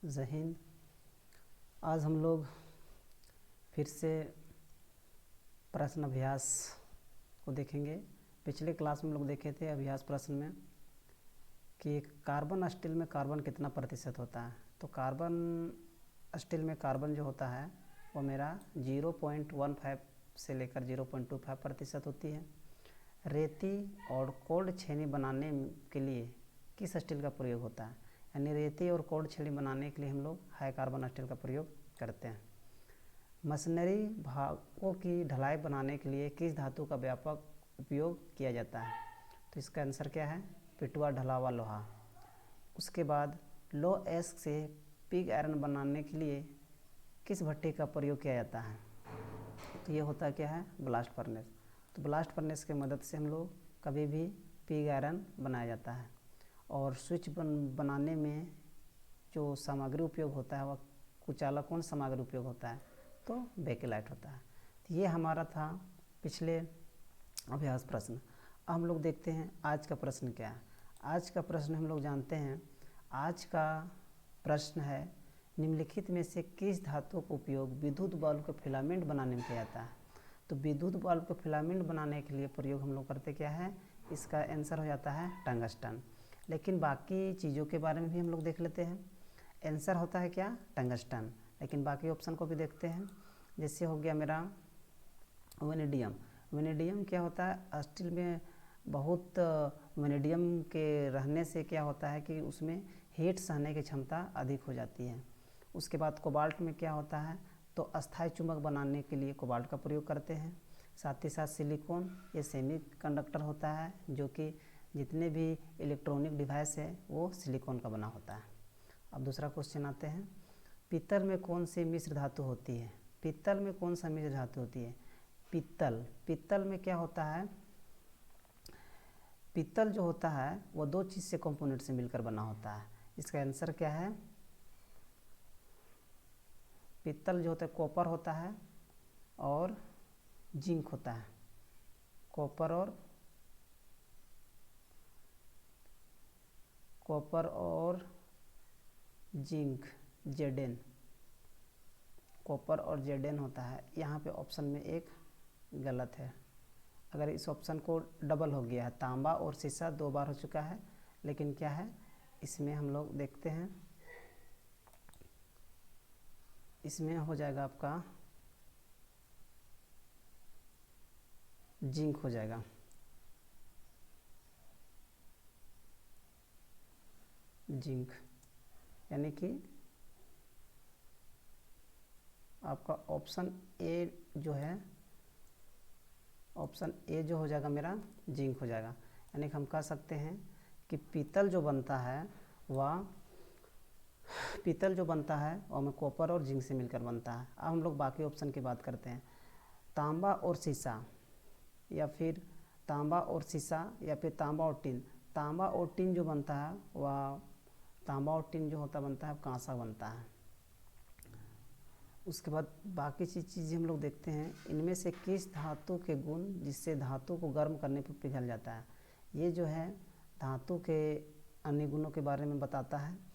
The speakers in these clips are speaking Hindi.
जय हिंद। आज हम लोग फिर से प्रश्न अभ्यास को देखेंगे। पिछले क्लास में हम लोग देखे थे अभ्यास प्रश्न में कि कार्बन स्टील में कार्बन कितना प्रतिशत होता है। तो कार्बन स्टील में कार्बन जो होता है वो मेरा 0.15 से लेकर 0.25% होती है। रेती और कोल्ड छेनी बनाने के लिए किस स्टील का प्रयोग होता है? यानी रेती और कोल्ड छेनी बनाने के लिए हम लोग हाई कार्बन स्टील का प्रयोग करते हैं। मशीनरी भागों की ढलाई बनाने के लिए किस धातु का व्यापक उपयोग किया जाता है? तो इसका आंसर क्या है? पिटवा ढलावा लोहा। उसके बाद लो एश से पिग आयरन बनाने के लिए किस भट्टी का प्रयोग किया जाता है? तो ये होता क्या है? Blast furnace. तो ब्लास्ट फर्नेस की मदद से हम लोग कभी भी पिग आयरन बनाया जाता है। और स्विच बनाने में जो सामग्री उपयोग होता है वह कुचाला कौन सामग्री उपयोग होता है? तो बेकेलाइट होता है। तो ये हमारा था पिछले अभ्यास प्रश्न। अब हम लोग देखते हैं आज का प्रश्न क्या है। आज का प्रश्न हम लोग जानते हैं। आज का प्रश्न है निम्नलिखित में से किस धातु का उपयोग विद्युत बल्ब के फिलामेंट बनाने में किया जाता है? तो विद्युत बल्ब के फिलामेंट बनाने के लिए प्रयोग हम लोग करते क्या है? इसका आंसर हो जाता है टंगस्टन। लेकिन बाकी चीज़ों के बारे में भी हम लोग देख लेते हैं। आंसर होता है क्या? टंगस्टन। लेकिन बाकी ऑप्शन को भी देखते हैं। जैसे हो गया मेरा वेनेडियम। वेनेडियम क्या होता है? स्टील में बहुत वेनेडियम के रहने से क्या होता है कि उसमें हीट सहने की क्षमता अधिक हो जाती है। उसके बाद कोबाल्ट में क्या होता है? तो अस्थायी चुंबक बनाने के लिए कोबाल्ट का प्रयोग करते हैं। साथ ही साथ सिलिकॉन ये सेमी कंडक्टर होता है, जो कि जितने भी इलेक्ट्रॉनिक डिवाइस है वो सिलिकॉन का बना होता है। अब दूसरा क्वेश्चन आते हैं। पीतल में कौन सी मिश्र धातु होती है? पीतल में कौन सा मिश्र धातु होती है? पीतल में क्या होता है? पीतल जो होता है वो दो चीज़ से कंपोनेंट से मिलकर बना होता है। इसका आंसर क्या है? पीतल जो होता है कॉपर होता है और जिंक होता है। कॉपर और जिंक, जेडेन। कॉपर और जेडेन होता है। यहाँ पे ऑप्शन में एक गलत है। अगर इस ऑप्शन को डबल हो गया है, तांबा और सीसा 2 बार हो चुका है, लेकिन क्या है इसमें हम लोग देखते हैं। इसमें हो जाएगा आपका जिंक हो जाएगा। जिंक यानी कि आपका ऑप्शन ए जो है, ऑप्शन ए जो हो जाएगा मेरा जिंक हो जाएगा। यानी कि हम कह सकते हैं कि पीतल जो बनता है वह में कॉपर और जिंक से मिलकर बनता है। अब हम लोग बाकी ऑप्शन की बात करते हैं। तांबा और सीसा या फिर तांबा और सीसा या फिर तांबा और टिन। तांबा और टिन जो बनता है वह तांबा और टिन जो होता बनता है कांसा बनता है। उसके बाद बाकी चीज़ें हम लोग देखते हैं। इनमें से किस धातु के गुण जिससे धातु को गर्म करने पर पिघल जाता है? ये जो है धातु के अन्य गुणों के बारे में बताता है।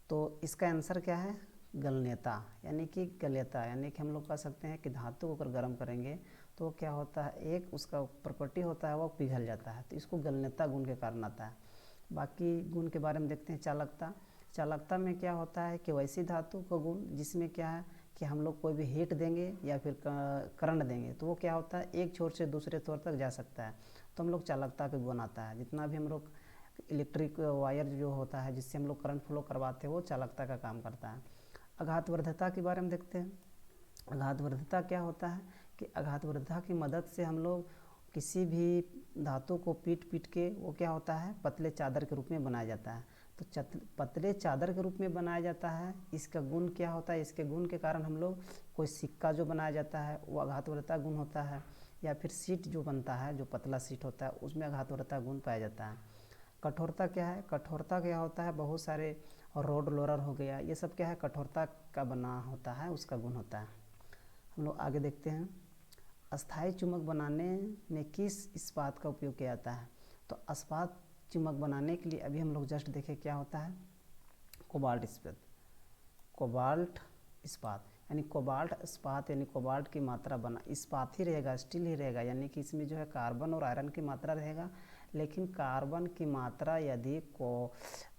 तो इसका आंसर क्या है? गलनीयता यानी कि गलनीयता। यानी कि हम लोग कह सकते हैं कि धातु को अगर गर्म करेंगे तो क्या होता है, एक उसका प्रॉपर्टी होता है वो पिघल जाता है। तो इसको गलनीयता गुण के कारण आता है। बाकी गुण के बारे में देखते हैं। चालकता। चालकता में क्या होता है कि वैसी धातु का गुण जिसमें क्या है कि हम लोग कोई भी हीट देंगे या फिर करंट देंगे तो वो क्या होता है एक छोर से दूसरे छोर तक जा सकता है। तो हम लोग चालकता के गुण आता है। जितना भी हम लोग इलेक्ट्रिक वायर जो होता है जिससे हम लोग करंट फ्लो करवाते हैं वो चालकता का काम करता है। आघातवर्धता के बारे में देखते हैं। आघातवर्धता क्या होता है कि आघातवर्धता की मदद से हम लोग किसी भी धातु को पीट के वो क्या होता है पतले चादर के रूप में बनाया जाता है। तो पतले चादर के रूप में बनाया जाता है। इसका गुण क्या होता है? इसके गुण के कारण हम लोग कोई सिक्का जो बनाया जाता है वो आघातवर्धता गुण होता है। या फिर सीट जो बनता है, जो पतला सीट होता है उसमें आघातवर्धता गुण पाया जाता है। कठोरता क्या है? कठोरता क्या होता है? बहुत सारे रोड रोलर हो गया, ये सब क्या है कठोरता का बना होता है, उसका गुण होता है। हम लोग आगे देखते हैं। अस्थायी चुंबक बनाने में किस इस्पात का उपयोग किया जाता है? तो इस्पात चुंबक बनाने के लिए अभी हम लोग जस्ट देखें क्या होता है, कोबाल्ट इस्पात। कोबाल्ट इस्पात, यानी कोबाल्ट इस्पात यानी कोबाल्ट की मात्रा बना इस्पात ही रहेगा, स्टील ही रहेगा, यानी कि इसमें जो है कार्बन और आयरन की मात्रा रहेगा। लेकिन कार्बन की मात्रा यदि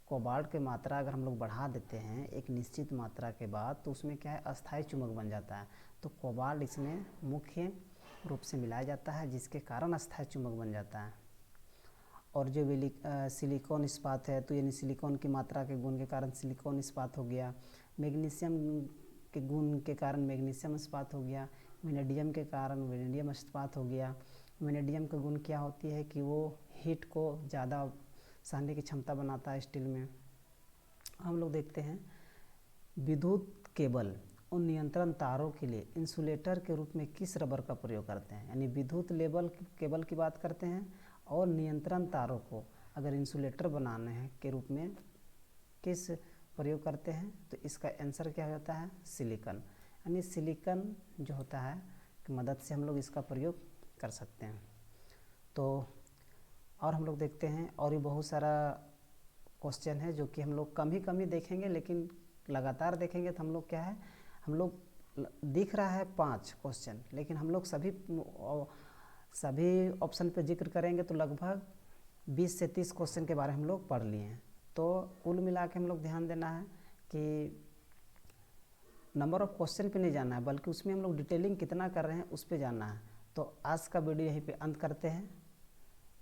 कोबाल्ट की मात्रा अगर हम लोग बढ़ा देते हैं एक निश्चित मात्रा के बाद, तो उसमें क्या है, अस्थायी चुंबक बन जाता है। तो कोबाल्ट इसमें मुख्य रूप से मिलाया जाता है, जिसके कारण अस्थायी चुंबक बन जाता है। और जो सिलिकॉन इस्पात है, तो यानी सिलिकॉन की मात्रा के गुण के कारण सिलिकॉन इस्पात हो गया। मैग्नीशियम के गुण के कारण मैग्नीशियम इस्पात हो गया। वेनेडियम के कारण वेनेडियम इस्पात हो गया। वेनेडियम का गुण क्या होती है कि वो हीट को ज़्यादा सहने की क्षमता बनाता है स्टील में। हम लोग देखते हैं विद्युत केबल और नियंत्रण तारों के लिए इंसुलेटर के रूप में किस रबर का प्रयोग करते हैं, यानी विद्युत केबल की बात करते हैं और नियंत्रण तारों को अगर इंसुलेटर बनाने हैं के रूप में किस प्रयोग करते हैं, तो इसका आंसर क्या होता है, सिलिकॉन। यानी सिलिकॉन जो होता है की मदद से हम लोग इसका प्रयोग कर सकते हैं। तो और हम लोग देखते हैं और भी बहुत सारा क्वेश्चन है जो कि हम लोग कम ही देखेंगे, लेकिन लगातार देखेंगे तो हम लोग क्या है, हम लोग दिख रहा है 5 क्वेश्चन, लेकिन हम लोग सभी ऑप्शन पे जिक्र करेंगे तो लगभग 20 से 30 क्वेश्चन के बारे में हम लोग पढ़ लिए हैं। तो कुल मिला के हम लोग ध्यान देना है कि नंबर ऑफ क्वेश्चन पे नहीं जाना है, बल्कि उसमें हम लोग डिटेलिंग कितना कर रहे हैं उस पे जाना है। तो आज का वीडियो यहीं पे अंत करते हैं,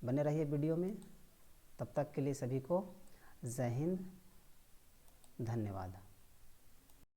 बने रहिए वीडियो में। तब तक के लिए सभी को जय हिंद, धन्यवाद।